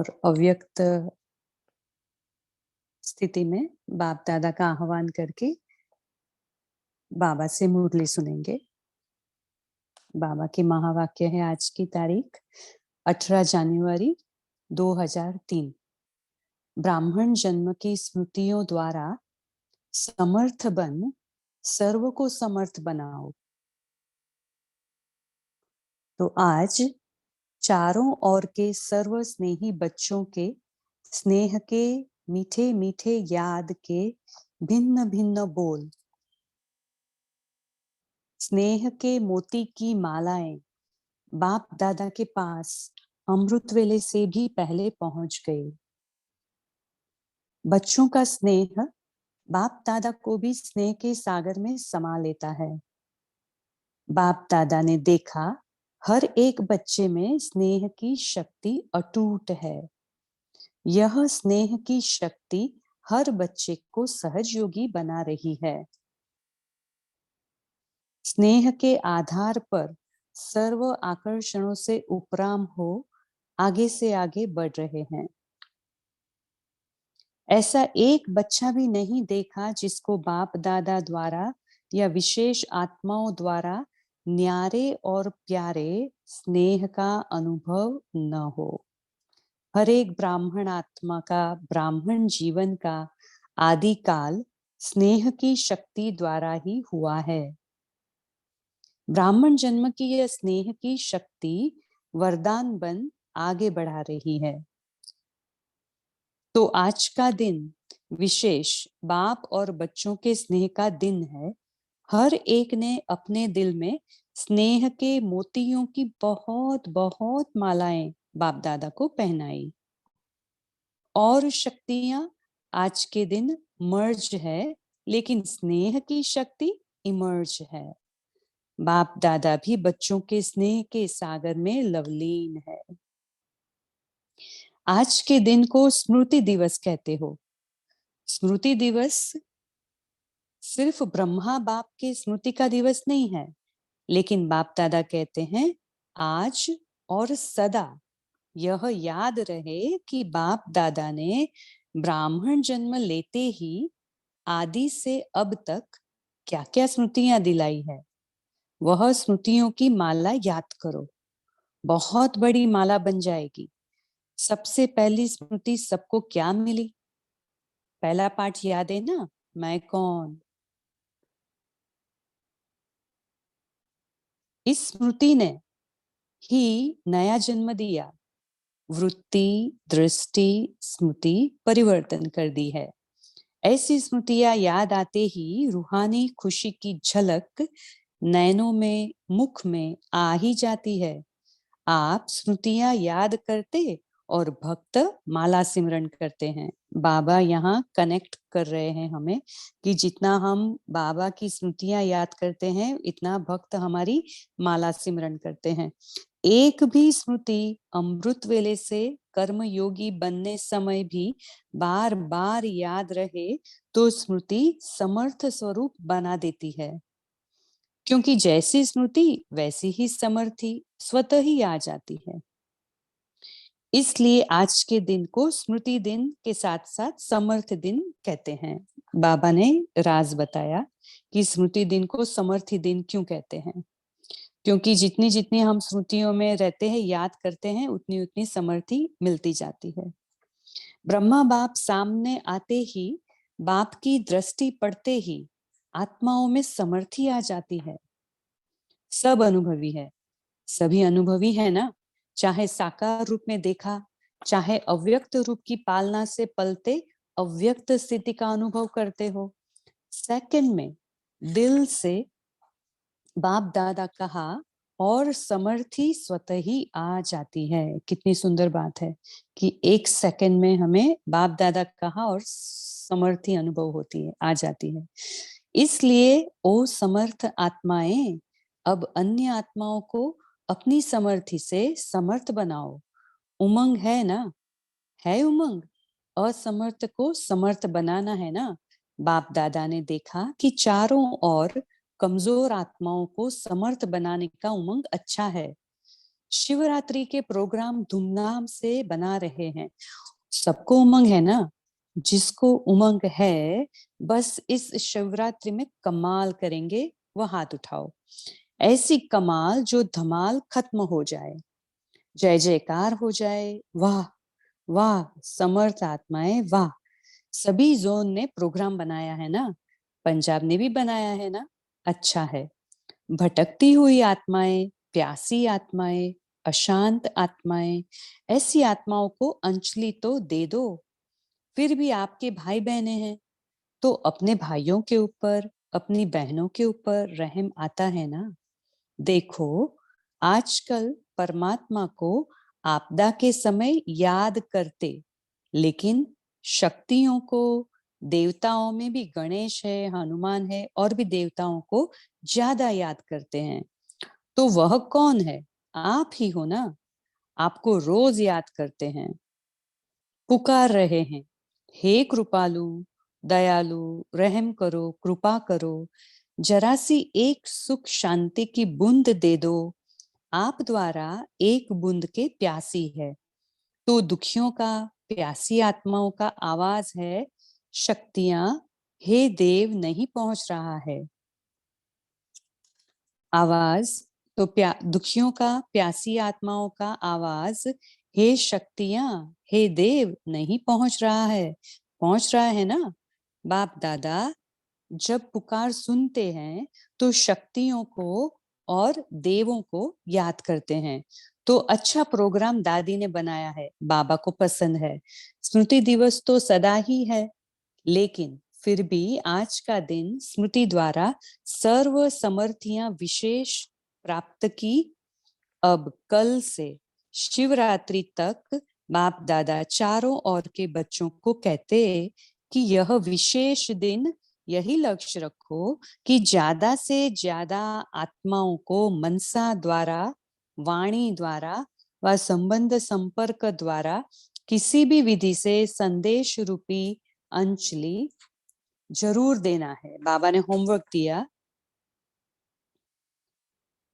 और अव्यक्त स्थिति में बाप दादा का आह्वान करके बाबा से मुरली सुनेंगे। बाबा की महावाक्य है आज की तारीख 18 जनवरी 2003। ब्राह्मण जन्म की स्मृतियों द्वारा समर्थ बन सर्व को समर्थ बनाओ। तो आज चारों ओर के सर्व स्नेही बच्चों के स्नेह के मीठे मीठे याद के भिन्न भिन्न बोल, स्नेह के मोती की मालाएं बाप दादा के पास अमृत वेले से भी पहले पहुंच गए। बच्चों का स्नेह बाप दादा को भी स्नेह के सागर में समा लेता है। बाप दादा ने देखा हर एक बच्चे में स्नेह की शक्ति अटूट है। यह स्नेह की शक्ति हर बच्चे को सहयोगी बना रही है। स्नेह के आधार पर सर्व आकर्षणों से उपराम हो आगे से आगे बढ़ रहे हैं। ऐसा एक बच्चा भी नहीं देखा जिसको बाप दादा द्वारा या विशेष आत्माओं द्वारा न्यारे और प्यारे स्नेह का अनुभव न हो। हर एक ब्राह्मण आत्मा का ब्राह्मण जीवन का आदि काल स्नेह की शक्ति द्वारा ही हुआ है। ब्राह्मण जन्म की यह स्नेह की शक्ति वरदान बन आगे बढ़ा रही है। तो आज का दिन विशेष बाप और बच्चों के स्नेह का दिन है। हर एक ने अपने दिल में स्नेह के मोतियों की बहुत बहुत मालाएं बाप दादा को पहनाई। और शक्तियां आज के दिन मर्ज है, लेकिन स्नेह की शक्ति इमर्ज है। बाप दादा भी बच्चों के स्नेह के सागर में लवलीन है। आज के दिन को स्मृति दिवस कहते हो। स्मृति दिवस सिर्फ ब्रह्मा बाप के स्मृति का दिवस नहीं है, लेकिन बाप दादा कहते हैं आज और सदा यह याद रहे कि बाप दादा ने ब्राह्मण जन्म लेते ही आदि से अब तक क्या क्या स्मृतियां दिलाई है। वह स्मृतियों की माला याद करो, बहुत बड़ी माला बन जाएगी। सबसे पहली स्मृति सबको क्या मिली? पहला पाठ याद है ना, मैं कौन। इस स्मृति ने ही नया जन्म दिया। वृत्ति दृष्टि स्मृति परिवर्तन कर दी है। ऐसी स्मृतियां याद आते ही रूहानी खुशी की झलक नैनों में मुख में आ ही जाती है। आप स्मृतियां याद करते और भक्त माला सिमरन करते हैं। बाबा यहाँ कनेक्ट कर रहे हैं हमें कि जितना हम बाबा की स्मृतियां याद करते हैं, इतना भक्त हमारी माला सिमरन करते हैं। एक भी स्मृति अमृत वेले से कर्म योगी बनने समय भी बार बार याद रहे तो स्मृति समर्थ स्वरूप बना देती है। क्योंकि जैसी स्मृति वैसी ही समर्थी स्वतः ही आ जाती है। इसलिए आज के दिन को स्मृति दिन के साथ साथ समर्थ दिन कहते हैं। बाबा ने राज बताया कि स्मृति दिन को समर्थी दिन क्यों कहते हैं। क्योंकि जितनी जितनी हम स्मृतियों में रहते हैं, याद करते हैं, उतनी उतनी समर्थी मिलती जाती है। ब्रह्मा बाप सामने आते ही, बाप की दृष्टि पड़ते ही आत्माओं में समर्थी आ जाती है। सब अनुभवी है, सभी अनुभवी है ना। चाहे साकार रूप में देखा, चाहे अव्यक्त रूप की पालना से पलते अव्यक्त स्थिति का अनुभव करते हो। सेकंड में दिल से बाप दादा कहा और समर्थी स्वतः ही आ जाती है। कितनी सुंदर बात है कि एक सेकंड में हमें बाप दादा कहा और समर्थी अनुभव होती है, आ जाती है। इसलिए ओ समर्थ आत्माएं, अब अन्य आत्माओं को अपनी समर्थी से समर्थ बनाओ। उमंग है ना, है उमंग। असमर्थ को समर्थ बनाना है ना। बाप दादा ने देखा कि चारों ओर कमजोर आत्माओं को समर्थ बनाने का उमंग अच्छा है। शिवरात्रि के प्रोग्राम धूमधाम से बना रहे हैं। सबको उमंग है ना? जिसको उमंग है, बस इस शिवरात्रि में कमाल करेंगे, वो हाथ उठाओ। ऐसी कमाल जो धमाल खत्म हो जाए, जय जयकार हो जाए। वाह वाह, समर्थ आत्माएं वाह। सभी जोन ने प्रोग्राम बनाया है ना? पंजाब ने भी बनाया है ना? अच्छा है। भटकती हुई आत्माएं, प्यासी आत्माएं, अशांत आत्माएं, ऐसी आत्माओं को अंजलि तो दे दो। फिर भी आपके भाई बहनें हैं, तो अपने भाइयों के ऊपर, अपनी बहनों के ऊपर रहम आता है ना? देखो, आजकल परमात्मा को आपदा के समय याद करते, लेकिन शक्तियों को, देवताओं में भी गणेश है, हनुमान है, और भी देवताओं को ज्यादा याद करते हैं। तो वह कौन है? आप ही हो ना? आपको रोज याद करते हैं, पुकार रहे हैं, हे कृपालु, दयालु, रहम करो, कृपा करो, जरा सी एक सुख शांति की बूंद दे दो। आप द्वारा एक बूंद के प्यासी है। तो दुखियों का, प्यासी आत्माओं का आवाज है, शक्तियां, हे देव नहीं पहुंच रहा है आवाज। तो दुखियों का, प्यासी आत्माओं का आवाज, हे शक्तियां, हे देव नहीं पहुंच रहा है। पहुंच रहा है ना? बाप दादा जब पुकार सुनते हैं तो शक्तियों को और देवों को याद करते हैं। तो अच्छा प्रोग्राम दादी ने बनाया है, बाबा को पसंद है। स्मृति दिवस तो सदा ही है, लेकिन फिर भी आज का दिन स्मृति द्वारा सर्व समर्थियां विशेष प्राप्त की। अब कल से शिवरात्रि तक बाप दादा चारों ओर के बच्चों को कहते कि यह विशेष दिन यही लक्ष्य रखो कि ज्यादा से ज्यादा आत्माओं को मनसा द्वारा, वाणी द्वारा व संबंध संपर्क द्वारा किसी भी विधि से संदेश रूपी अंजलि जरूर देना है। बाबा ने होमवर्क दिया,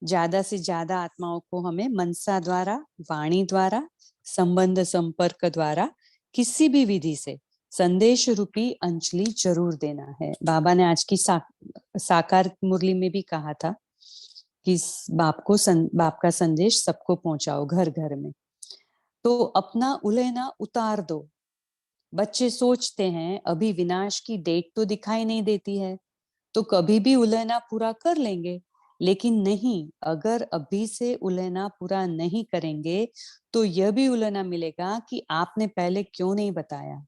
ज्यादा से ज्यादा आत्माओं को हमें मनसा द्वारा, वाणी द्वारा, संबंध संपर्क द्वारा किसी भी विधि से संदेश रूपी अंजलि जरूर देना है। बाबा ने आज की साकार मुरली में भी कहा था कि बाप का संदेश सबको पहुंचाओ, घर घर में। तो अपना उलेना उतार दो। बच्चे सोचते हैं अभी विनाश की डेट तो दिखाई नहीं देती है, तो कभी भी उलहना पूरा कर लेंगे। लेकिन नहीं, अगर अभी से उलहना पूरा नहीं करेंगे तो यह भी उलहना मिलेगा कि आपने पहले क्यों नहीं बताया।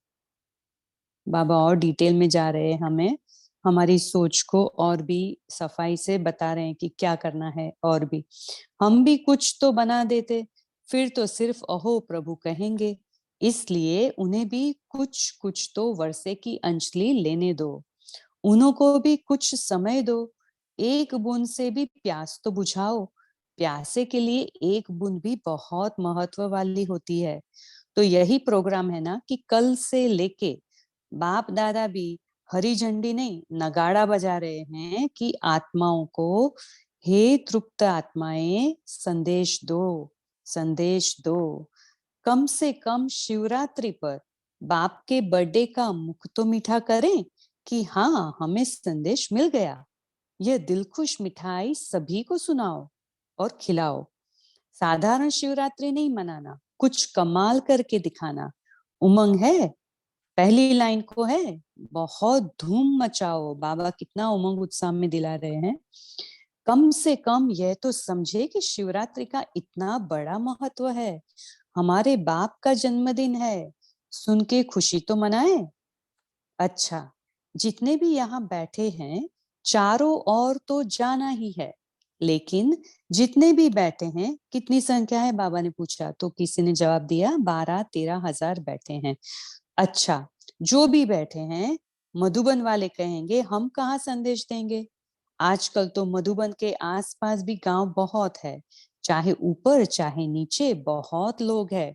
बाबा और डिटेल में जा रहे हैं, हमें हमारी सोच को और भी सफाई से बता रहे हैं कि क्या करना है। और भी हम भी कुछ तो बना देते, फिर तो सिर्फ अहो प्रभु कहेंगे। इसलिए उन्हें भी कुछ कुछ तो वर्षे की अंजलि लेने दो, उन्हों को भी कुछ समय दो। एक बूंद से भी प्यास तो बुझाओ। प्यासे के लिए एक बूंद भी बहुत महत्व वाली होती है। तो यही प्रोग्राम है ना कि कल से लेके बाप दादा भी हरी झंडी नहीं, नगाड़ा बजा रहे हैं कि आत्माओं को, हे तृप्त आत्माएं, संदेश दो, संदेश दो। कम से कम शिवरात्रि पर बाप के बर्थडे का मुख तो मीठा करें कि हाँ, हमें संदेश मिल गया। यह दिलखुश मिठाई सभी को सुनाओ और खिलाओ। साधारण शिवरात्रि नहीं मनाना, कुछ कमाल करके दिखाना। उमंग है? पहली लाइन को है, बहुत धूम मचाओ। बाबा कितना उमंग उत्साह में दिला रहे हैं। कम से कम यह तो समझे कि शिवरात्रि का इतना बड़ा महत्व है, हमारे बाप का जन्मदिन है। सुन के खुशी तो मनाए। अच्छा, जितने भी यहाँ बैठे हैं, चारों ओर तो जाना ही है, लेकिन जितने भी बैठे हैं, कितनी संख्या है बाबा ने पूछा, तो किसी ने जवाब दिया 12-13 हजार बैठे हैं। अच्छा, जो भी बैठे हैं, मधुबन वाले कहेंगे हम कहाँ संदेश देंगे। आजकल तो मधुबन के आसपास भी गांव बहुत है, चाहे ऊपर चाहे नीचे बहुत लोग हैं।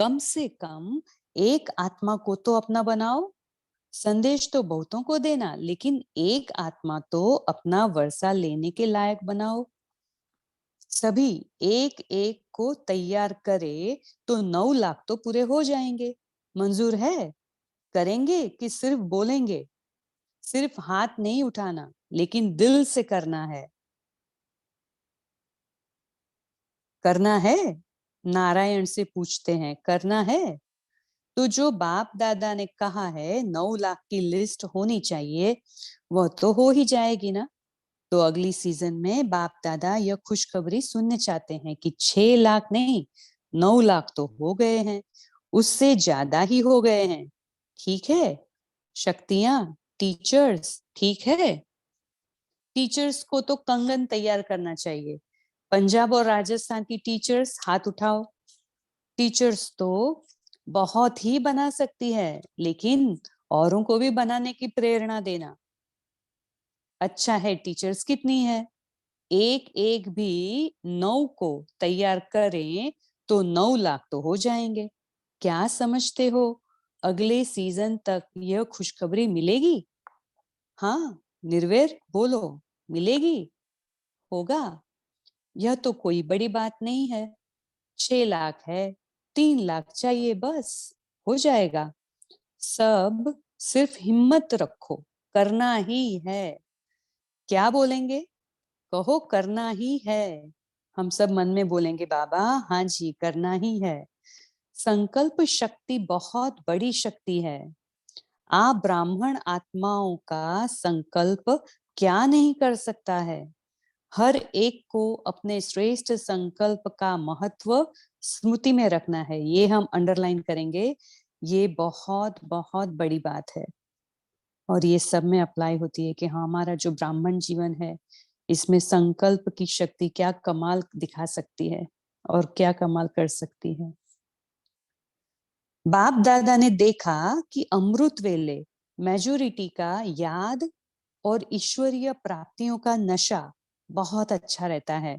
कम से कम एक आत्मा को तो अपना बनाओ। संदेश तो बहुतों को देना, लेकिन एक आत्मा तो अपना वर्षा लेने के लायक बनाओ। सभी एक एक को तैयार करे तो 9 लाख तो पूरे हो जाएंगे। मंजूर है? करेंगे कि सिर्फ बोलेंगे? सिर्फ हाथ नहीं उठाना, लेकिन दिल से करना है। करना है? नारायण से पूछते हैं, करना है? तो जो बाप दादा ने कहा है 9 लाख की लिस्ट होनी चाहिए, वह तो हो ही जाएगी ना। तो अगली सीजन में बाप दादा यह खुशखबरी सुनने चाहते हैं कि 6 लाख नहीं, 9 लाख तो हो गए हैं, उससे ज्यादा ही हो गए हैं। ठीक है? शक्तियां, टीचर्स, ठीक है? टीचर्स को तो कंगन तैयार करना चाहिए। पंजाब और राजस्थान की टीचर्स हाथ उठाओ। टीचर्स तो बहुत ही बना सकती है, लेकिन औरों को भी बनाने की प्रेरणा देना। अच्छा है, टीचर्स कितनी है? एक एक भी 9 को तैयार करें तो 9 लाख तो हो जाएंगे। क्या समझते हो? अगले सीजन तक यह खुशखबरी मिलेगी? हाँ, निर्वैर बोलो, मिलेगी? होगा? यह तो कोई बड़ी बात नहीं है। 6 लाख है, 3 लाख चाहिए, बस हो जाएगा। सब सिर्फ हिम्मत रखो, करना ही है। क्या बोलेंगे? कहो, करना ही है। हम सब मन में बोलेंगे, बाबा हाँ जी, करना ही है। संकल्प शक्ति बहुत बड़ी शक्ति है। आप ब्राह्मण आत्माओं का संकल्प क्या नहीं कर सकता है? हर एक को अपने श्रेष्ठ संकल्प का महत्व स्मृति में रखना है। ये हम अंडरलाइन करेंगे। ये बहुत बहुत बड़ी बात है और ये सब में अप्लाई होती है कि हाँ, हमारा जो ब्राह्मण जीवन है, इसमें संकल्प की शक्ति क्या कमाल दिखा सकती है और क्या कमाल कर सकती है। बाप दादा ने देखा कि अमृत वेले मेजोरिटी का याद और ईश्वरीय प्राप्तियों का नशा बहुत अच्छा रहता है,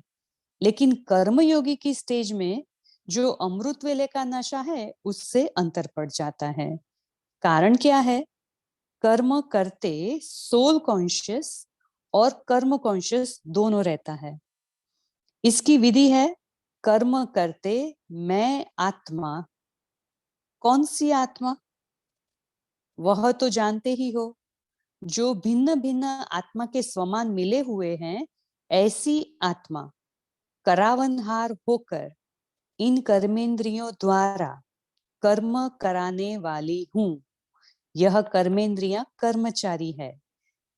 लेकिन कर्मयोगी की स्टेज में जो अमृत वेले का नशा है, उससे अंतर पड़ जाता है। कारण क्या है? कर्म करते सोल कॉन्शियस और कर्म कॉन्शियस दोनों रहता है। इसकी विधि है, कर्म करते मैं आत्मा। कौन सी आत्मा? वह तो जानते ही हो, जो भिन्न भिन्न आत्मा के समान मिले हुए हैं, ऐसी आत्मा करावनहार होकर इन कर्मेंद्रियों द्वारा कर्म कराने वाली हूं। यह कर्मेंद्रियां कर्मचारी है,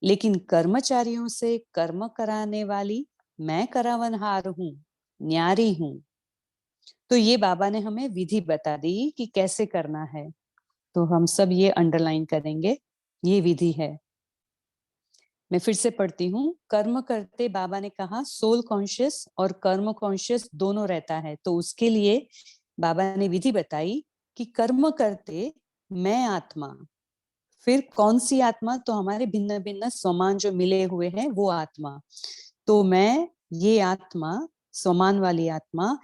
लेकिन कर्मचारियों से कर्म कराने वाली मैं करावनहार हूं, न्यारी हूं। तो ये बाबा ने हमें विधि बता दी कि कैसे करना है। तो हम सब ये अंडरलाइन करेंगे, ये विधि है। मैं फिर से पढ़ती हूँ। कर्म करते बाबा ने कहा सोल कॉन्शियस और कर्म कॉन्शियस दोनों रहता है, तो उसके लिए बाबा ने विधि बताई कि कर्म करते मैं आत्मा। फिर कौन सी आत्मा? तो हमारे भिन्न भिन्न स्वमान जो मिले हुए हैं, वो आत्मा। तो मैं ये आत्मा, स्वमान वाली आत्मा,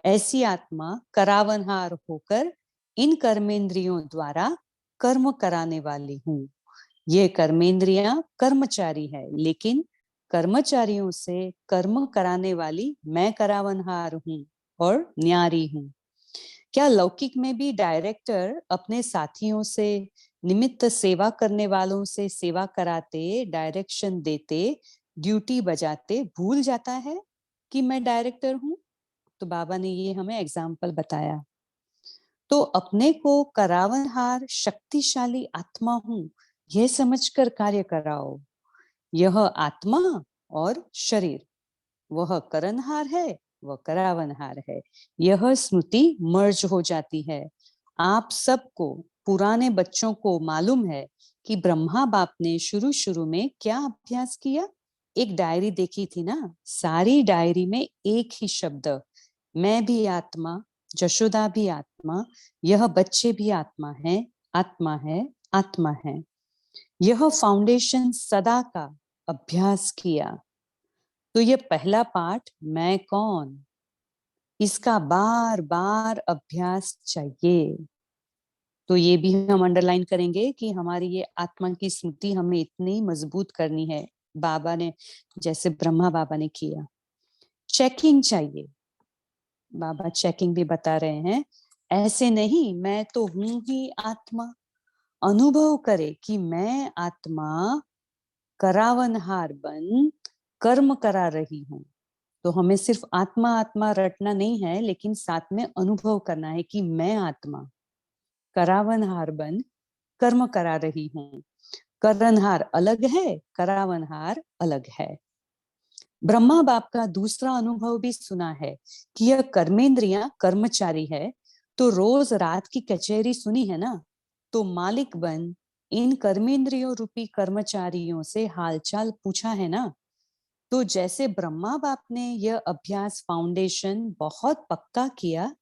ऐसी आत्मा करावनहार होकर इन कर्मेंद्रियों द्वारा कर्म कराने वाली हूँ। ये कर्मेंद्रियां कर्मचारी है, लेकिन कर्मचारियों से कर्म कराने वाली मैं करावनहार हूँ और न्यारी हूँ। क्या लौकिक में भी डायरेक्टर अपने साथियों से, निमित्त सेवा करने वालों से सेवा कराते, डायरेक्शन देते, ड्यूटी बजाते भूल जाता है कि मैं डायरेक्टर हूं? तो बाबा ने ये हमें एग्जाम्पल बताया। तो अपने को करावनहार शक्तिशाली आत्मा हूं, यह समझकर कार्य कराओ। यह आत्मा और शरीर, वह करनहार है, वह करावनहार है। यह स्मृति मर्ज हो जाती है। आप सबको, पुराने बच्चों को मालूम है कि ब्रह्मा बाप ने शुरू शुरू में क्या अभ्यास किया? एक डायरी देखी थी ना, सारी डायरी में एक ही शब्द, मैं भी आत्मा, जशोदा भी आत्मा, यह बच्चे भी आत्मा है, आत्मा है, आत्मा है। यह फाउंडेशन सदा का अभ्यास किया। तो ये पहला पाठ, मैं कौन, इसका बार बार अभ्यास चाहिए। तो ये भी हम अंडरलाइन करेंगे कि हमारी ये आत्मा की स्मृति हमें इतनी मजबूत करनी है, बाबा ने, जैसे ब्रह्मा बाबा ने किया। चेकिंग चाहिए। बाबा चेकिंग भी बता रहे हैं, ऐसे नहीं मैं तो हूं ही आत्मा। अनुभव करे कि मैं आत्मा करावनहार बन कर्म करा रही हूं। तो हमें सिर्फ आत्मा आत्मा रटना नहीं है, लेकिन साथ में अनुभव करना है कि मैं आत्मा करावनहार बन कर्म करा रही हूं। करनहार अलग है, करावनहार अलग है। ब्रह्मा बाप का दूसरा अनुभव भी सुना है कि यह कर्मेंद्रियां कर्मचारी है। तो रोज रात की कचहरी सुनी है ना, तो मालिक बन इन कर्मेंद्रियों रूपी कर्मचारियों से हालचाल पूछा है ना। तो जैसे ब्रह्मा बाप ने यह अभ्यास फाउंडेशन बहुत पक्का किया,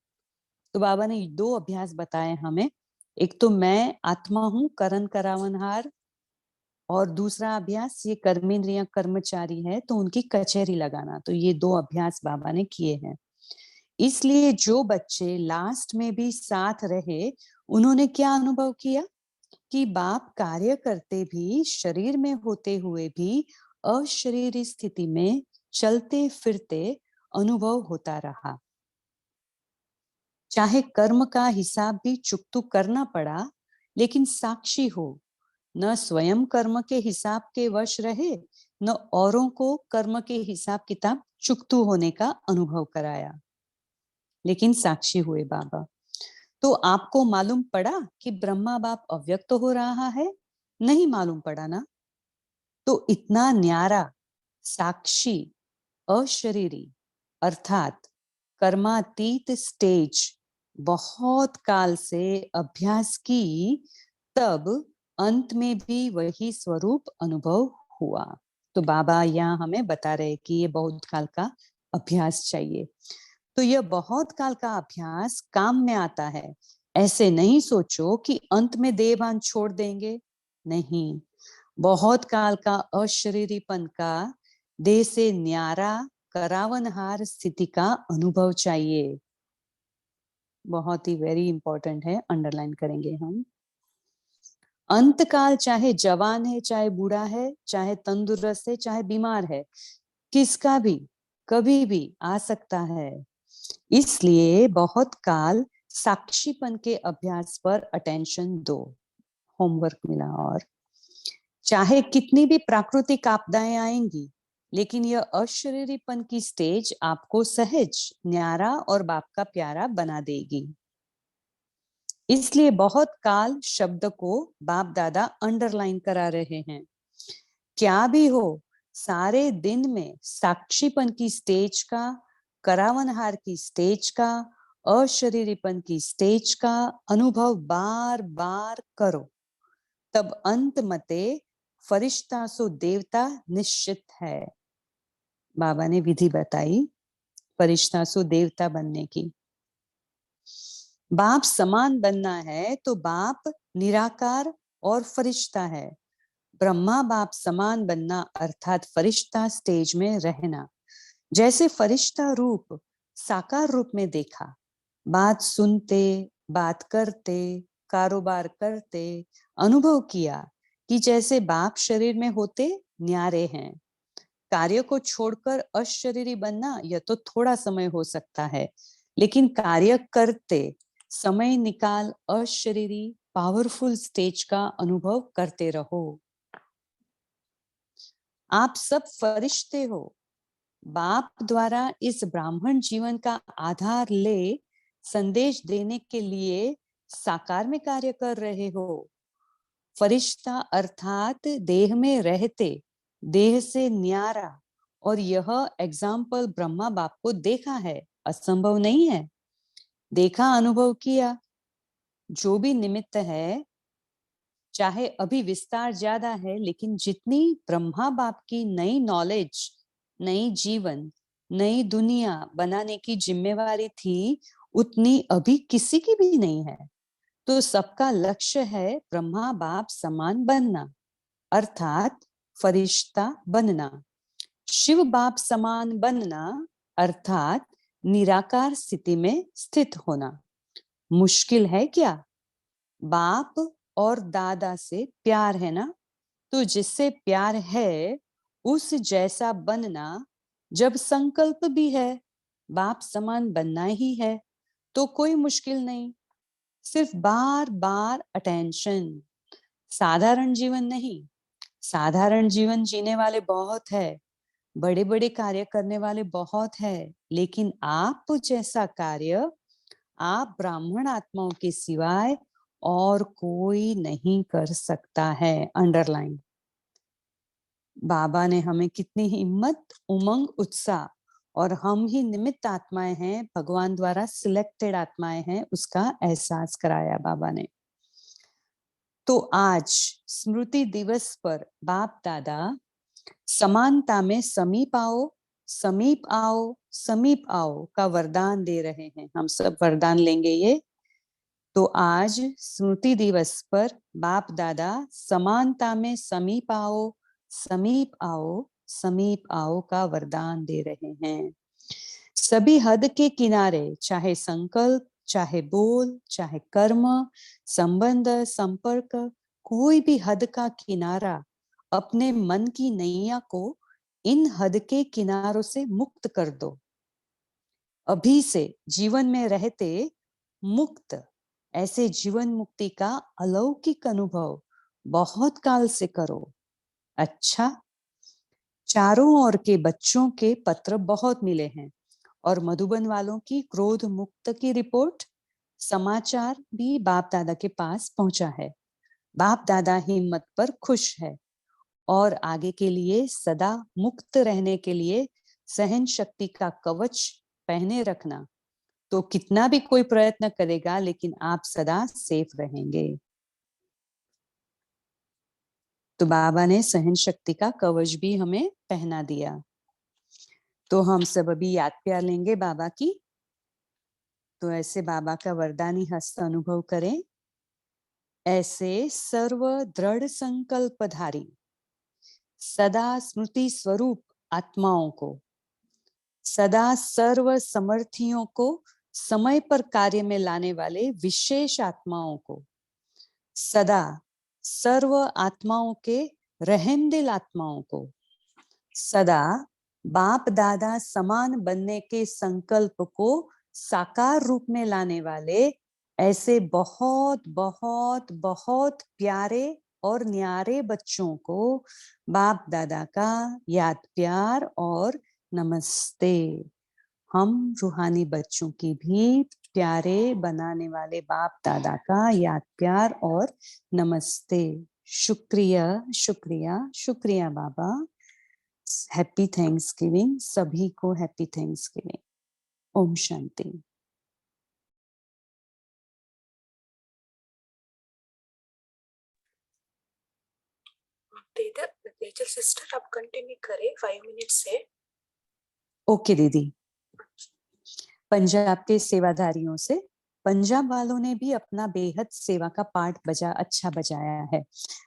तो बाबा ने दो अभ्यास बताए हमें। एक तो मैं आत्मा हूं करण करावनहार, और दूसरा अभ्यास ये कर्मेंद्रियां कर्मचारी है तो उनकी कचहरी लगाना। तो ये दो अभ्यास बाबा ने किए हैं। इसलिए जो बच्चे लास्ट में भी साथ रहे, उन्होंने क्या अनुभव किया कि बाप कार्य करते भी, शरीर में होते हुए भी अशरीरी स्थिति में चलते फिरते अनुभव होता रहा। चाहे कर्म का हिसाब भी चुकतू करना पड़ा, लेकिन साक्षी हो, न स्वयं कर्म के हिसाब के वश रहे, न औरों को कर्म के हिसाब किताब चुकतू होने का अनुभव कराया, लेकिन साक्षी हुए बाबा। तो आपको मालूम पड़ा कि ब्रह्मा बाप अव्यक्त हो रहा है? नहीं मालूम पड़ा ना। तो इतना न्यारा साक्षी अशरीरी अर्थात कर्मातीत स्टेज बहुत काल से अभ्यास की, तब अंत में भी वही स्वरूप अनुभव हुआ। तो बाबा यहाँ हमें बता रहे कि ये बहुत काल का अभ्यास चाहिए। तो यह बहुत काल का अभ्यास काम में आता है। ऐसे नहीं सोचो कि अंत में देहभान छोड़ देंगे, नहीं। बहुत काल का अशरीरीपन का, देह से न्यारा करावनहार स्थिति का अनुभव चाहिए। बहुत ही वेरी इंपॉर्टेंट है, अंडरलाइन करेंगे हम। अंतकाल चाहे जवान है, चाहे बूढ़ा है, चाहे तंदुरुस्त है, चाहे बीमार है, किसका भी कभी भी आ सकता है। इसलिए बहुत काल साक्षीपन के अभ्यास पर अटेंशन दो। होमवर्क मिला। और चाहे कितनी भी प्राकृतिक आपदाएं आएंगी, लेकिन यह अशरीरीपन की स्टेज आपको सहज, न्यारा और बाप का प्यारा बना देगी। इसलिए बहुत काल शब्द को बाप दादा अंडरलाइन करा रहे हैं। क्या भी हो, सारे दिन में साक्षीपन की स्टेज का, करावनहार की स्टेज का, अशरीरीपन की स्टेज का अनुभव बार बार करो। तब अंत मते फरिश्ता सो देवता निश्चित है। बाबा ने विधि बताई फरिश्ता सो देवता बनने की। बाप समान बनना है तो बाप निराकार और फरिश्ता है। ब्रह्मा बाप समान बनना अर्थात फरिश्ता स्टेज में रहना। जैसे फरिश्ता रूप साकार रूप में देखा, बात सुनते, बात करते, कारोबार करते अनुभव किया कि जैसे बाप शरीर में होते न्यारे हैं। कार्य को छोड़कर अशरीरी बनना यह तो थोड़ा समय हो सकता है, लेकिन कार्य करते समय निकाल अशरीरी पावरफुल स्टेज का अनुभव करते रहो। आप सब फरिश्ते हो। बाप द्वारा इस ब्राह्मण जीवन का आधार ले संदेश देने के लिए साकार में कार्य कर रहे हो। फरिश्ता अर्थात देह में रहते, देह से न्यारा। और यह एग्जाम्पल ब्रह्मा बाप को देखा है, असंभव नहीं है। देखा, अनुभव किया। जो भी निमित्त है, चाहे अभी विस्तार ज्यादा है, लेकिन जितनी ब्रह्मा बाप की नई नॉलेज, नई जीवन, नई दुनिया बनाने की जिम्मेवारी थी, उतनी अभी किसी की भी नहीं है। तो सबका लक्ष्य है ब्रह्मा बाप समान बनना, अर्थात फरिश्ता बनना। शिव बाप समान बनना अर्थात निराकार स्थिति में स्थित होना। मुश्किल है क्या? बाप और दादा से प्यार है ना, तो जिससे प्यार है उस जैसा बनना जब संकल्प भी है बाप समान बनना ही है तो कोई मुश्किल नहीं, सिर्फ बार बार अटेंशन। साधारण जीवन नहीं, साधारण जीवन जीने वाले बहुत है, बड़े बड़े कार्य करने वाले बहुत है, लेकिन आप जैसा कार्य आप ब्राह्मण आत्माओं के सिवाय और कोई नहीं कर सकता है। अंडरलाइन। बाबा ने हमें कितनी हिम्मत, उमंग, उत्साह, और हम ही निमित्त आत्माएं हैं, भगवान द्वारा सिलेक्टेड आत्माएं हैं, उसका एहसास कराया बाबा ने। तो आज स्मृति दिवस पर बाप दादा समानता में समीप आओ, समीप आओ, समीप आओ का वरदान दे रहे हैं। हम सब वरदान लेंगे ये। तो आज स्मृति दिवस पर बाप दादा समानता में समीप आओ, समीप आओ, समीप आओ का वरदान दे रहे हैं। सभी हद के किनारे, चाहे संकल्प, चाहे बोल, चाहे कर्म, संबंध, संपर्क, कोई भी हद का किनारा, अपने मन की नैया को इन हद के किनारों से मुक्त कर दो। अभी से जीवन में रहते मुक्त, ऐसे जीवन मुक्ति का अलौकिक अनुभव बहुत काल से करो। अच्छा, चारों ओर के बच्चों के पत्र बहुत मिले हैं और मधुबन वालों की क्रोध मुक्त की रिपोर्ट, समाचार भी बाप दादा के पास पहुंचा है। बाप दादा हिम्मत पर खुश है और आगे के लिए सदा मुक्त रहने के लिए सहन शक्ति का कवच पहने रखना। तो कितना भी कोई प्रयत्न करेगा, लेकिन आप सदा सेफ रहेंगे। तो बाबा ने सहन शक्ति का कवच भी हमें पहना दिया। तो हम सब अभी याद प्यार लेंगे बाबा की। तो ऐसे बाबा का वरदानी हस्त अनुभव करें। ऐसे सर्व दृढ़ संकल्पधारी सदा स्मृति स्वरूप आत्माओं को, सदा सर्व समर्थियों को समय पर कार्य में लाने वाले विशेष आत्माओं को, सदा सर्व आत्माओं के रहमदिल आत्माओं को, सदा बाप दादा समान बनने के संकल्प को साकार रूप में लाने वाले ऐसे बहुत बहुत बहुत प्यारे और न्यारे बच्चों को बाप दादा का याद प्यार और नमस्ते। हम रूहानी बच्चों की भी प्यारे बनाने वाले बाप दादा का याद प्यार और नमस्ते। शुक्रिया शुक्रिया शुक्रिया बाबा। हैप्पी थैंक्सगिविंग, सभी को happy Thanksgiving. Om Shanti. Tejal sister आप कंटिन्यू करें 5 मिनट से। ओके दीदी। पंजाब के सेवाधारियों से, पंजाब वालों ने भी अपना बेहद सेवा का पाठ अच्छा बजाया है।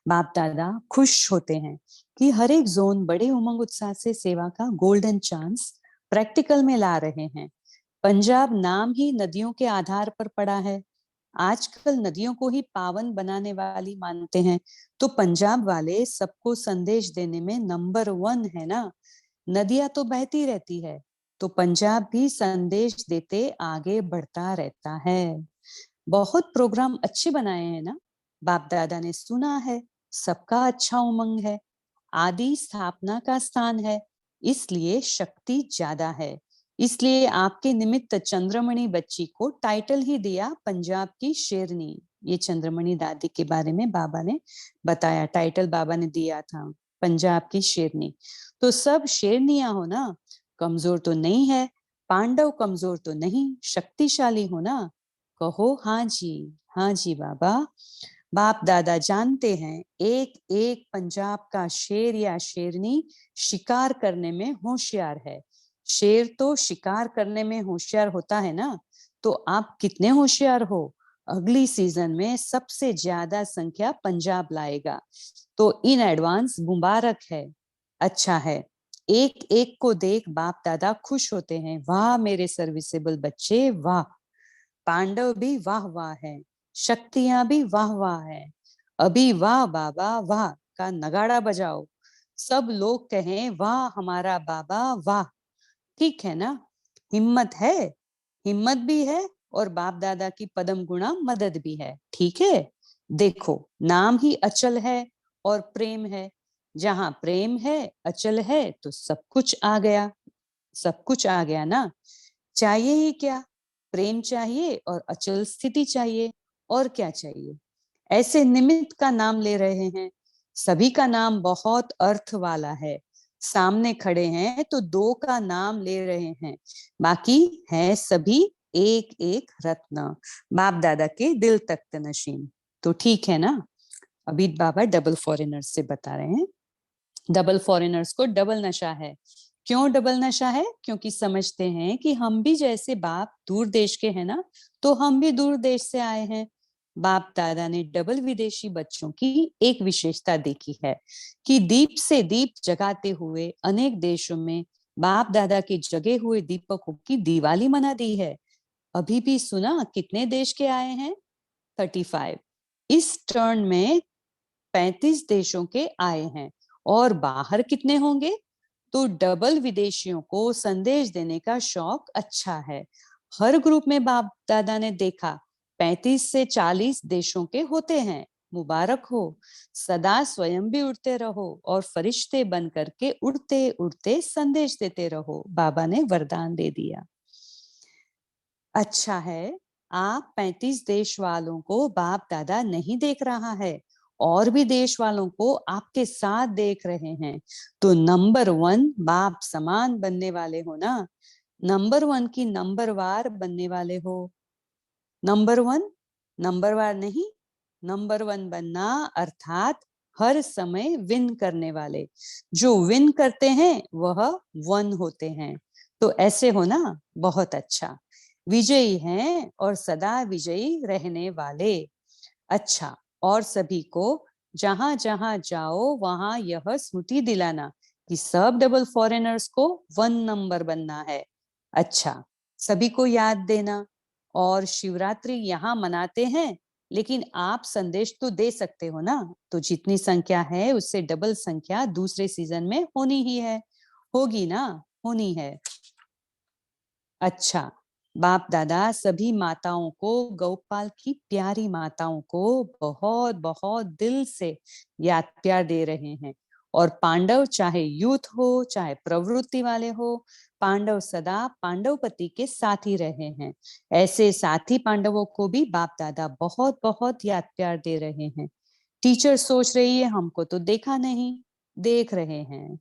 बाप दादा खुश होते हैं कि हर एक जोन बड़े उमंग उत्साह से सेवा का गोल्डन चांस प्रैक्टिकल में ला रहे हैं। पंजाब नाम ही नदियों के आधार पर पड़ा है। आजकल नदियों को ही पावन बनाने वाली मानते हैं, तो पंजाब वाले सबको संदेश देने में नंबर 1 है ना। नदियां तो बहती रहती है, तो पंजाब भी संदेश देते आगे बढ़ता रहता है। बहुत प्रोग्राम अच्छे बनाए हैं ना। बाप दादा ने सुना है सबका अच्छा उमंग है, आदि स्थापना का स्थान है, इसलिए शक्ति ज्यादा है। इसलिए आपके निमित्त चंद्रमणि बच्ची को टाइटल ही दिया पंजाब की शेरनी। ये चंद्रमणि दादी के बारे में बाबा ने बताया, टाइटल बाबा ने दिया था पंजाब की शेरनी। तो सब शेरनियां हो ना, कमजोर तो नहीं है, पांडव कमजोर तो नहीं, शक्तिशाली हो ना। कहो हाँ जी बाबा। बाप दादा जानते हैं एक एक पंजाब का शेर या शेरनी शिकार करने में होशियार है। शेर तो शिकार करने में होशियार होता है ना, तो आप कितने होशियार हो। अगली सीजन में सबसे ज्यादा संख्या पंजाब लाएगा, तो इन एडवांस मुबारक है। अच्छा है, एक एक को देख बाप दादा खुश होते हैं। वाह मेरे सर्विसेबल बच्चे, वाह। पांडव भी वाह वाह है, शक्तियां भी वाह वाह है। अभी वाह बाबा वाह का नगाड़ा बजाओ, सब लोग कहें वाह हमारा बाबा वाह। ठीक है ना? हिम्मत है, हिम्मत भी है और बाप दादा की पदम गुणा मदद भी है। ठीक है? देखो, नाम ही अचल है और प्रेम है। जहां प्रेम है, अचल है, तो सब कुछ आ गया। सब कुछ आ गया ना? चाहिए ही क्या? प्रेम चाहिए और अचल स्थिति चाहिए। और क्या चाहिए? ऐसे निमित्त का नाम ले रहे हैं। सभी का नाम बहुत अर्थ वाला है। सामने खड़े हैं तो दो का नाम ले रहे हैं, बाकी है सभी एक एक रत्न, बाप दादा के दिल तख्त नशीन। तो ठीक है ना? अभी बाबा डबल फॉरेनर्स से बता रहे हैं। डबल फॉरेनर्स को डबल नशा है। क्यों डबल नशा है? क्योंकि समझते हैं कि हम भी जैसे बाप दूर देश के हैं ना, तो हम भी दूर देश से आए हैं। बाप दादा ने डबल विदेशी बच्चों की एक विशेषता देखी है कि दीप से दीप जगाते हुए अनेक देशों में बाप दादा के जगे हुए दीपकों की दिवाली मना दी है। अभी भी सुना कितने देश के आए हैं? 35। इस टर्न में 35 देशों के आए हैं। और बाहर कितने होंगे? तो डबल विदेशियों को संदेश देने का शौक अच्छा है। हर ग्रुप में बाप दादा ने देखा 35 से 40 देशों के होते हैं। मुबारक हो। सदा स्वयं भी उड़ते रहो और फरिश्ते बन करके उड़ते उड़ते संदेश देते रहो। बाबा ने वरदान दे दिया। अच्छा है, आप 35 देश वालों को बाप दादा नहीं देख रहा है, और भी देश वालों को आपके साथ देख रहे हैं। तो नंबर 1 बाप समान बनने वाले हो ना? नंबर 1 की नंबर वार बनने वाले हो। नंबर 1 नंबर वार नहीं, नंबर 1 बनना अर्थात हर समय विन करने वाले। जो विन करते हैं वह 1 होते हैं। तो ऐसे हो ना? बहुत अच्छा। विजयी हैं और सदा विजयी रहने वाले। अच्छा, और सभी को जहां जहां जाओ वहां यह स्मृति दिलाना कि सब डबल फॉरेनर्स को 1 नंबर बनना है। अच्छा, सभी को याद देना। और शिवरात्रि यहाँ मनाते हैं, लेकिन आप संदेश तो दे सकते हो ना? तो जितनी संख्या है उससे डबल संख्या दूसरे सीजन में होनी ही है। होगी ना? होनी है। अच्छा, बाप दादा सभी माताओं को, गौपाल की प्यारी माताओं को बहुत बहुत दिल से याद प्यार दे रहे हैं। और पांडव चाहे यूथ हो चाहे प्रवृत्ति वाले हो, पांडव सदा पांडवपति के साथ ही रहे हैं। ऐसे साथी पांडवों को भी बाप दादा बहुत बहुत याद प्यार दे रहे हैं। टीचर सोच रही है हमको तो देखा नहीं, देख रहे हैं।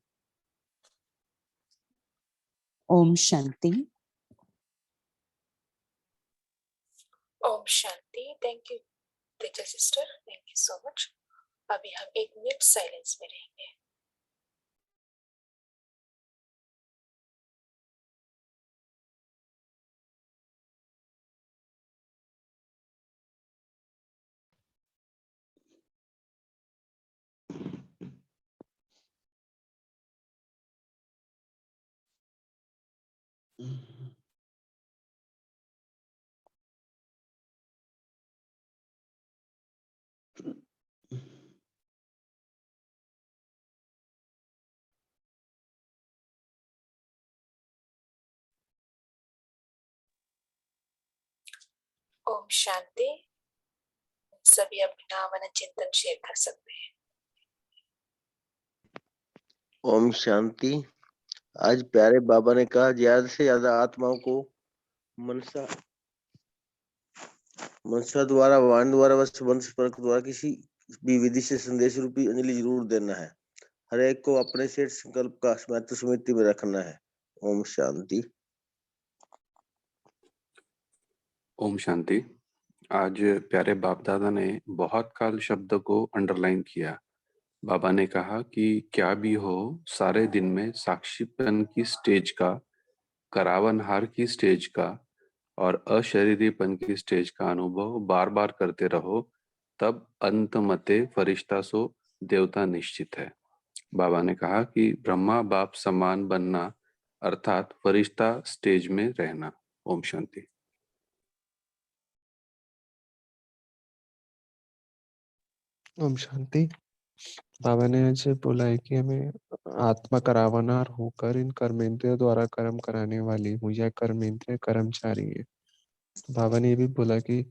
Om Shanti. Om Shanti. Thank you teacher sister, thank you so much. अभी हम 1 मिनट साइलेंस में रहेंगे। ओम शांति। सभी अपना मन चिंतन शेयर कर सकते हैं। ओम शांति। आज प्यारे बाबा ने कहा ज्यादा से ज्यादा आत्माओं को मनसा द्वारा, वाणी द्वारा, वंश परक द्वारा किसी भी विधि से संदेश रूपी अंजलि जरूर देना है। हर एक को अपने सेठ संकल्प का महत्व स्मृति में रखना है। ओम शांति। ओम शांति। आज प्यारे बाप दादा ने बहुत काल शब्द को अंडरलाइन किया। बाबा ने कहा कि क्या भी हो, सारे दिन में साक्षीपन की स्टेज का, करावनहार की स्टेज का और अशरीरीपन की स्टेज का अनुभव बार बार करते रहो, तब अंत मते फरिश्ता सो देवता निश्चित है। बाबा ने कहा कि ब्रह्मा बाप समान बनना अर्थात फरिश्ता स्टेज में रहना। ओम शांति। ओम शांति। बाबा ने आज बोला है कि हमें आत्मा करावनार होकर इन कर्मेंद्रियों द्वारा कर्म कराने वाली हूँ, यह कर्मेंद्रिय कर्मचारी है। तो बाबा ने ये भी बोला कि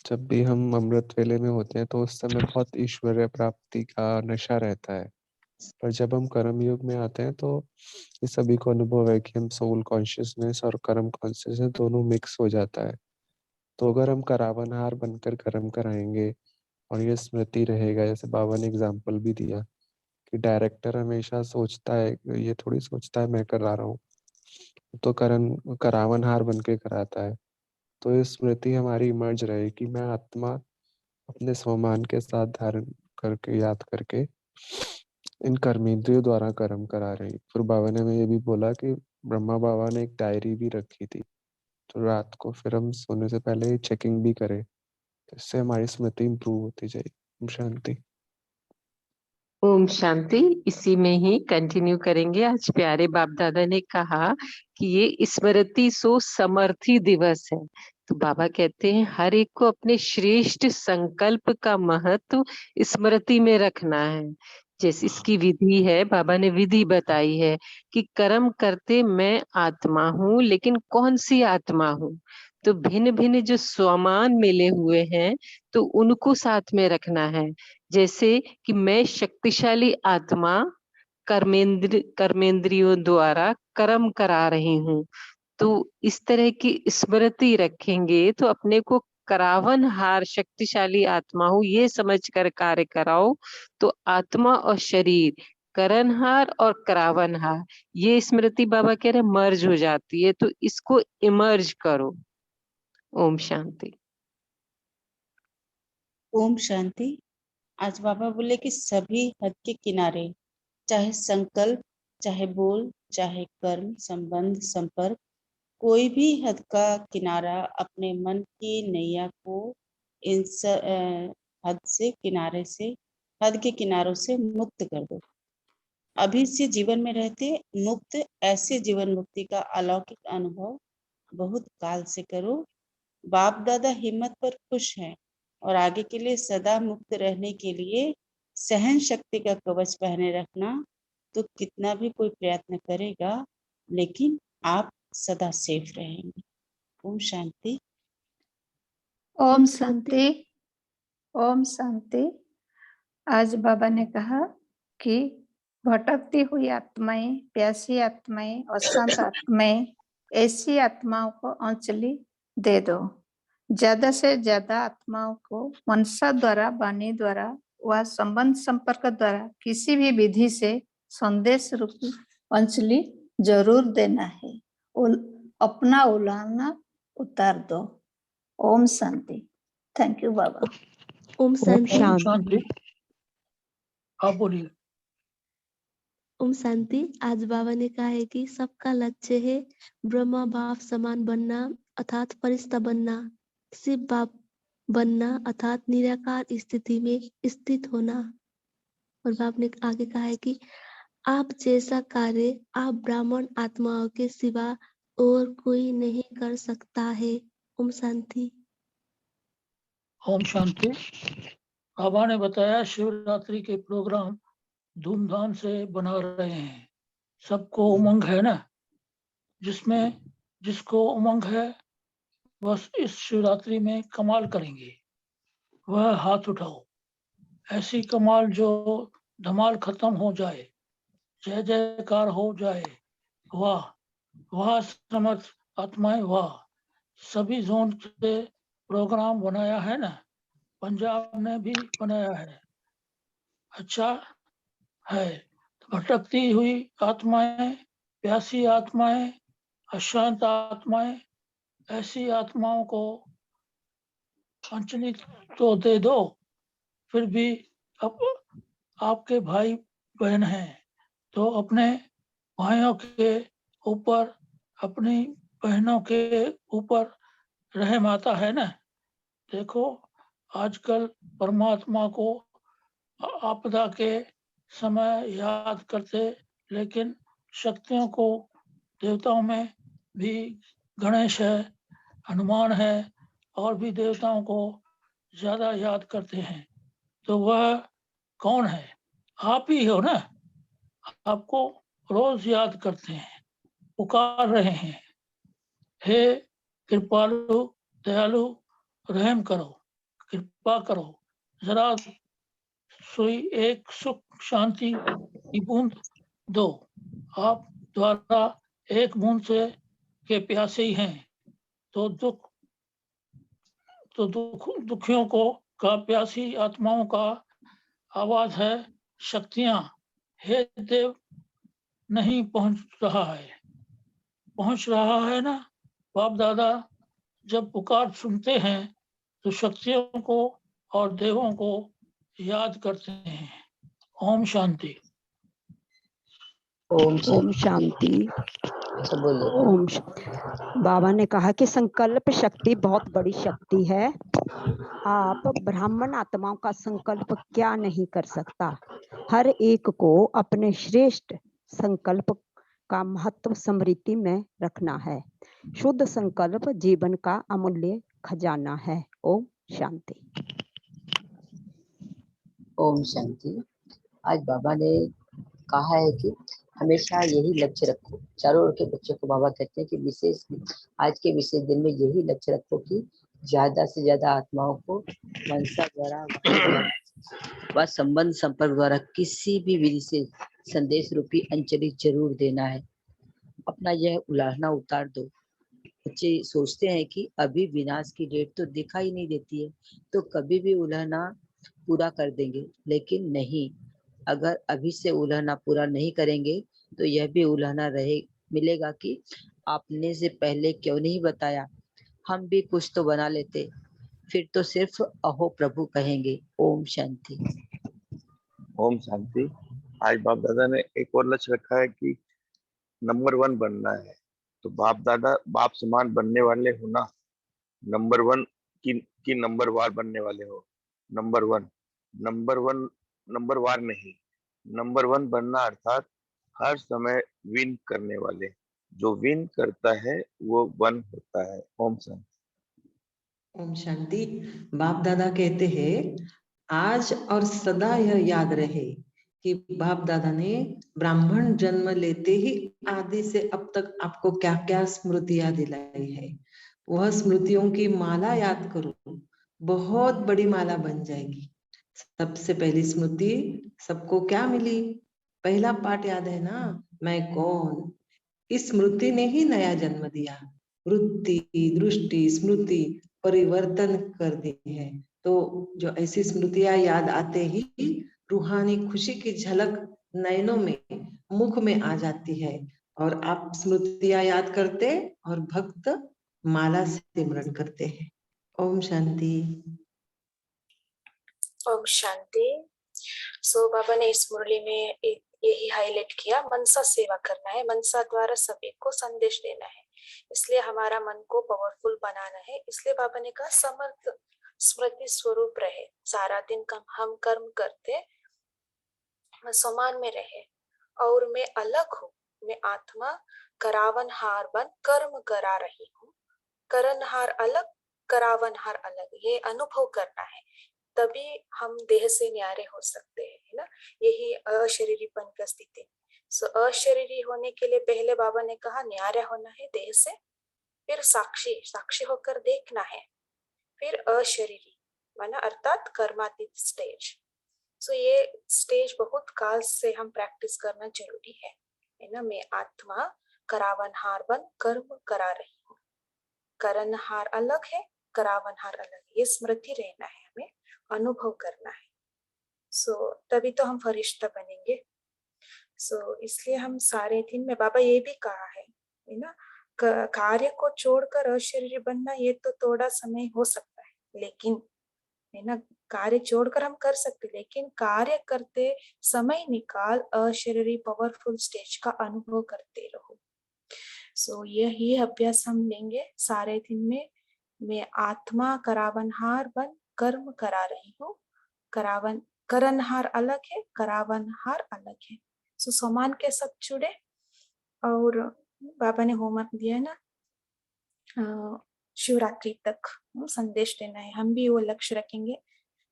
जब भी हम अमृत वेले में होते हैं तो उस समय बहुत ईश्वरीय प्राप्ति का नशा रहता है, पर जब हम कर्म योग में आते हैं तो ये सभी को अनुभव है कि हम सोल कॉन्शियसनेस और कर्म कॉन्शियसनेस दोनों मिक्स हो जाता है। तो अगर हम करावनहार बनकर कर्म कराएंगे और ये स्मृति रहेगा, जैसे बाबा ने एग्जाम्पल भी दिया कि डायरेक्टर हमेशा सोचता है, ये थोड़ी सोचता है मैं करा रहा हूँ, तो करावनहार बन के कराता है। तो ये स्मृति हमारी इमर्ज रहे कि मैं आत्मा अपने स्वमान के साथ धारण करके याद करके इन कर्मेंद्रियों द्वारा कर्म करा रही। फिर बाबा ने हमें ये भी बोला कि ब्रह्मा बाबा ने एक डायरी भी रखी थी, तो रात को फिर हम सोने से पहले चेकिंग भी करें, तो इससे हमारी स्मृति इंप्रूव होती जाएगी। ओम शांति। ओम शांति। इसी में ही कंटिन्यू करेंगे। आज प्यारे बाप दादा ने कहा कि ये स्मृति सो समर्थी दिवस है। तो बाबा कहते हैं हर एक को अपने श्रेष्ठ संकल्प का महत्व स्मृति में रखना है। जैसे इसकी विधि है, बाबा ने विधि बताई है कि कर्म करते मैं आत्मा हूँ, लेकिन कौन सी आत्मा हूँ? तो भिन्न भिन्न जो स्वमान मिले हुए हैं तो उनको साथ में रखना है। जैसे कि मैं शक्तिशाली आत्मा कर्मेंद्रियों द्वारा कर्म करा रही हूँ, तो इस तरह की स्मृति रखेंगे तो अपने को करावनहार शक्तिशाली आत्मा हूँ ये समझ कर कार्य कराओ, तो आत्मा और शरीर करणहार और करावनहार ये स्मृति बाबा कह रहे मर्ज हो जाती है, तो इसको इमर्ज करो। ओम शांति। ओम शांति। आज बाबा बोले कि सभी हद के किनारे, चाहे संकल्प, चाहे बोल, चाहे कर्म, संबंध, संपर्क, कोई भी हद का किनारा अपने मन की नैया को इन हद के किनारों से मुक्त कर दो। अभी से जीवन में रहते मुक्त ऐसे जीवन मुक्ति का अलौकिक अनुभव बहुत काल से करो। बाप दादा हिम्मत पर खुश हैं और आगे के लिए सदा मुक्त रहने के लिए सहन शक्ति का कवच पहने रखना। तो कितना भी कोई प्रयत्न करेगा लेकिन आप सदा सेफ रहेंगे। ओम शांति। ओम शांति। ओम शांति। आज बाबा ने कहा कि भटकती हुई आत्माएं, प्यासी आत्माएं, अशांत आत्माएं, ऐसी आत्माओं को अंजलि दे दो। ज्यादा से ज्यादा आत्माओं को मनसा द्वारा, वाणी द्वारा व संबंध संपर्क द्वारा किसी भी विधि से संदेश रूपी अंजलि जरूर देना है। अपना उलाहना उतार दो। ओम शांति। Thank you Baba. ओम शांति। शांति। आप बोलिए। ओम शांति। आज बाबा ने कहा है कि सबका लक्ष्य है ब्रह्मा बाप समान बनना अर्थात फरिश्ता बनना, शिव बाप बनना अर्थात निराकार स्थिति में स्थित होना। और बाप ने आगे कहा है कि आप जैसा कार्य आप ब्राह्मण आत्माओं के सिवा और कोई नहीं कर सकता है। ओम शांति। ओम शांति। बाबा ने बताया शिवरात्रि के प्रोग्राम धूमधाम से बना रहे हैं। सबको उमंग है ना, जिसको उमंग है बस इस शिवरात्रि में कमाल करेंगे, वह हाथ उठाओ। ऐसी कमाल जो धमाल खत्म हो जाए, जय जयकार हो जाए। वाह वाह समर्थ आत्माएं, वाह। सभी जोन से प्रोग्राम बनाया है ना, पंजाब ने भी बनाया है। अच्छा है। भटकती हुई आत्माएं, प्यासी आत्माएं, अशांत आत्माएं, ऐसी आत्माओं को अंजलि तो दे दो। फिर भी अब आपके भाई बहन हैं तो अपने भाइयों के ऊपर, अपनी बहनों के ऊपर रहम आता है ना। देखो आजकल परमात्मा को आपदा के समय याद करते, लेकिन शक्तियों को, देवताओं में भी गणेश है, हनुमान है और भी देवताओं को ज्यादा याद करते हैं। तो वह कौन है? आप ही हो ना, आपको रोज याद करते हैं, पुकार रहे हैं, हे कृपालु दयालु रहम करो, कृपा करो, जरा सोई एक सुख शांति की बूंद दो। आप द्वारा एक बूंद से के प्यासे ही हैं, तो दुखियों को का प्यासी आत्माओं का आवाज है शक्तियां, हे देव नहीं पहुंच रहा है ना बाप दादा। जब पुकार सुनते हैं तो शक्तियों को और देवों को याद करते हैं। ओम शांति। ओम शांति। बाबा ने कहा कि संकल्प शक्ति बहुत बड़ी शक्ति है। आप ब्राह्मण आत्माओं का संकल्प क्या नहीं कर सकता। हर एक को अपने श्रेष्ठ संकल्प का महत्व स्मृति में रखना है। शुद्ध संकल्प जीवन का अमूल्य खजाना है। ओम शांति। ओम शांति। आज बाबा ने कहा है कि हमेशा यही लक्ष्य रखो। चारों ओर के बच्चों को बाबा कहते हैं कि विशेष आज के विशेष दिन में यही लक्ष्य रखो कि ज्यादा से ज्यादा आत्माओं को मनसा द्वारा व संबंध संपर्क द्वारा किसी भी विधि से संदेश रूपी अंजलि जरूर देना है। अपना यह उलाहना उतार दो। बच्चे सोचते हैं कि अभी विनाश की डेट तो दिखाई नहीं देती है, तो कभी भी उलाहना पूरा कर देंगे, लेकिन नहीं। अगर अभी से उलाहना पूरा नहीं करेंगे तो यह भी उलाहना रहे मिलेगा कि आपने से पहले क्यों नहीं बताया, हम भी कुछ तो बना लेते। फिर तो सिर्फ अहो प्रभु कहेंगे। ओम शांति। ओम शांति। आज बाप दादा ने एक और लक्ष्य रखा है कि नंबर 1 बनना है। तो बाप दादा बाप समान बनने वाले हो ना, नंबर 1 की नंबर वार बनने वाले हो। नंबर 1 नंबर वार नहीं, नंबर 1 बनना अर्थात हर समय विन करने वाले। जो विन करता है वो 1 होता है। ओम शांति। ओम शांति। बाप दादा कहते हैं आज और सदा यह याद रहे कि बाप दादा ने ब्राह्मण जन्म लेते ही आदि से अब तक आपको क्या क्या स्मृतियां दिलाई है। वह स्मृतियों की माला याद करो, बहुत बड़ी माला बन जाएगी। सबसे पहली स्मृति सबको क्या मिली? पहला पाठ याद है ना, मैं कौन। इस स्मृति ने ही नया जन्म दिया। वृत्ति दृष्टि स्मृति परिवर्तन कर दी है। तो जो ऐसी स्मृतियां याद आते ही रूहानी खुशी की झलक नयनों में मुख में आ जाती है और आप स्मृतियां याद करते और भक्त माला से सिमरन करते हैं। ओम शांति। ओम शांति। सो बाबा ने इस मुरली में यही हाईलाइट किया, मनसा सेवा करना है, मनसा द्वारा सभी को संदेश देना है, इसलिए हमारा मन को पावरफुल बनाना है। इसलिए बाबा ने कहा समर्थ स्मृति स्वरूप रहे, सारा दिन हम कर्म करते समान में रहे और मैं अलग हूँ, मैं आत्मा करावन हार बन कर्म करा रही हूँ। करनहार अलग करावनहार अलग, ये अनुभव करना है, तभी हम देह से न्यारे हो सकते हैं, है ना। यही अशरीरीपन का स्थिति। सो अशरीरी होने के लिए पहले बाबा ने कहा न्यारे होना है देह से, फिर साक्षी होकर देखना है, फिर अशरीरी माना अर्थात कर्मातीत स्टेज। सो ये स्टेज बहुत काल से हम प्रैक्टिस करना जरूरी है ना। मैं आत्मा करावनहार बन कर्म करा रही हूँ। करनहार अलग है, करावनहार अलग, ये स्मृति रहना है, हमें अनुभव करना है। सो तभी तो हम फरिश्ता बनेंगे। सो इसलिए हम सारे दिन में बाबा ये भी कहा है ना, कार्य को छोड़कर अशरीरी बनना ये तो थोड़ा समय हो सकता है, लेकिन है ना कार्य छोड़कर हम कर सकते, लेकिन कार्य करते समय निकाल अशरीरी पावरफुल स्टेज का अनुभव करते रहो। सो यही अभ्यास हम लेंगे सारे दिन में। मैं आत्मा करावनहार बन कर्म करा रही हूँ। करनहार अलग है, करावनहार अलग है। सो समान के साथ जुड़े और बाबा ने होमवर्क दिया ना, शिवरात्रि तक संदेश देना है। हम भी वो लक्ष्य रखेंगे,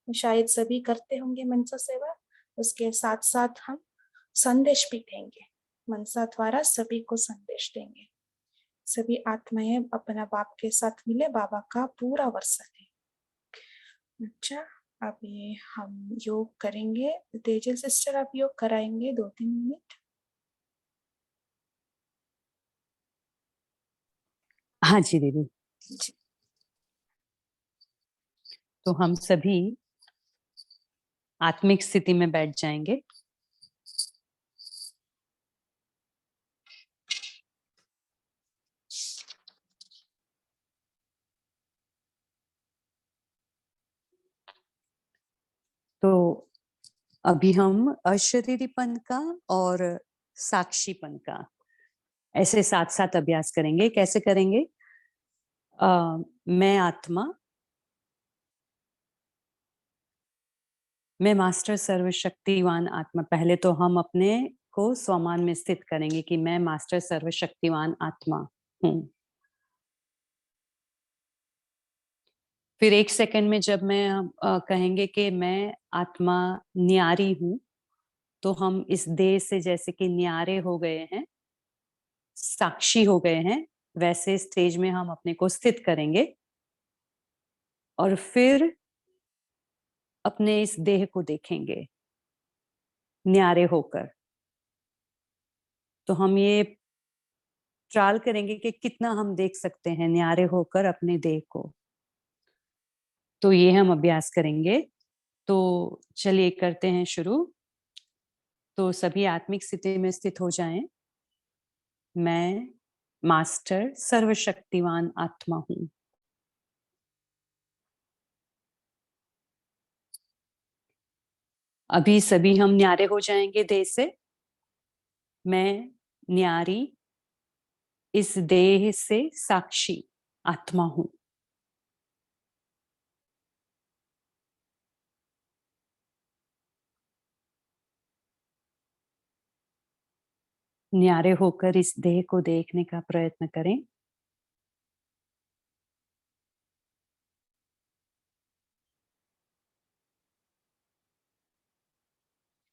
शायद सभी करते होंगे मनसा सेवा, उसके साथ साथ हम संदेश भी देंगे, मनसा द्वारा सभी को संदेश देंगे। सभी आत्माएं अपना बाप के साथ मिले, बाबा का पूरा वर्षा लें। अच्छा, अभी हम योग करेंगे। तेजल सिस्टर, आप योग कराएंगे 2-3 मिनट? हाँ जी दीदी। तो हम सभी आत्मिक स्थिति में बैठ जाएंगे। तो अभी हम अशरीरीपन का और साक्षीपन का ऐसे साथ साथ अभ्यास करेंगे। कैसे करेंगे? मैं आत्मा, मैं मास्टर सर्वशक्तिवान आत्मा। पहले तो हम अपने को स्वमान में स्थित करेंगे कि मैं मास्टर सर्वशक्तिवान आत्मा हूँ। फिर 1 सेकंड में जब मैं कहेंगे कि मैं आत्मा न्यारी हूँ, तो हम इस देह से जैसे कि न्यारे हो गए हैं, साक्षी हो गए हैं, वैसे स्टेज में हम अपने को स्थित करेंगे और फिर अपने इस देह को देखेंगे न्यारे होकर। तो हम ये ट्रायल करेंगे कि कितना हम देख सकते हैं न्यारे होकर अपने देह को। तो ये हम अभ्यास करेंगे। तो चलिए करते हैं शुरू। तो सभी आत्मिक स्थिति में स्थित हो जाएं। मैं मास्टर सर्वशक्तिवान आत्मा हूँ। अभी सभी हम न्यारे हो जाएंगे देह से। मैं न्यारी इस देह से साक्षी आत्मा हूँ। न्यारे होकर इस देह को देखने का प्रयत्न करें।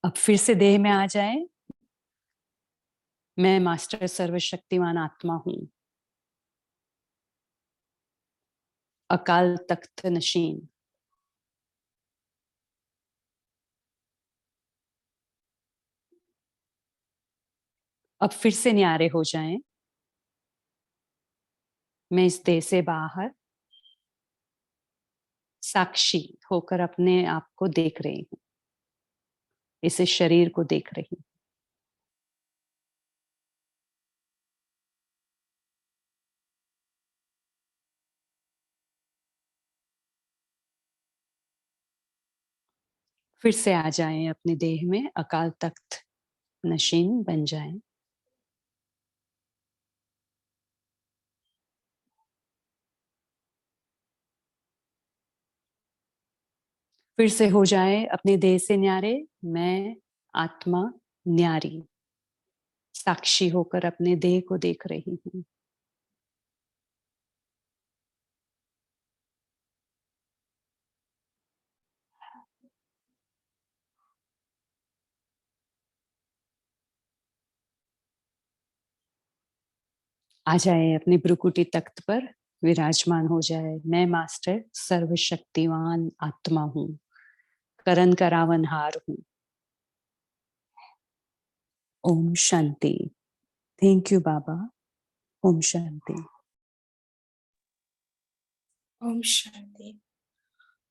अब फिर से देह में आ जाएं। मैं मास्टर सर्वशक्तिवान आत्मा हूँ। अकाल तख्त नशीन। अब फिर से न्यारे हो जाएं। मैं इस देह से बाहर साक्षी होकर अपने आप को देख रही हूँ, इस शरीर को देख रही हूँ। फिर से आ जाएं अपने देह में, अकाल तख्त नशीन बन जाएं। फिर से हो जाए अपने देह से न्यारे। मैं आत्मा न्यारी साक्षी होकर अपने देह को देख रही हूँ। आ जाए अपने भ्रुकुटी तख्त पर विराजमान हो जाए। मैं मास्टर सर्वशक्तिवान आत्मा हूँ, करण का रावणहार हूँ। Om Shanti. Thank you Baba. Om Shanti. Om Shanti.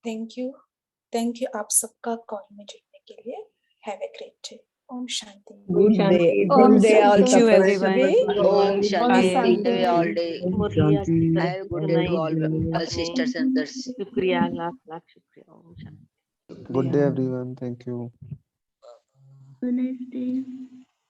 Thank you आप सबका कॉल में जुड़ने के लिए। Have a great day. Om Shanti. Good day. ओम Good day all Thank you Tapas. everyone. Om Om Shanti. Shanti. All day. Shanti. Have good day to all sisters and brothers. शुक्रिया, लाख लाख शुक्रिया। ओम Shanti. Good day everyone. Thank you. Good night, day.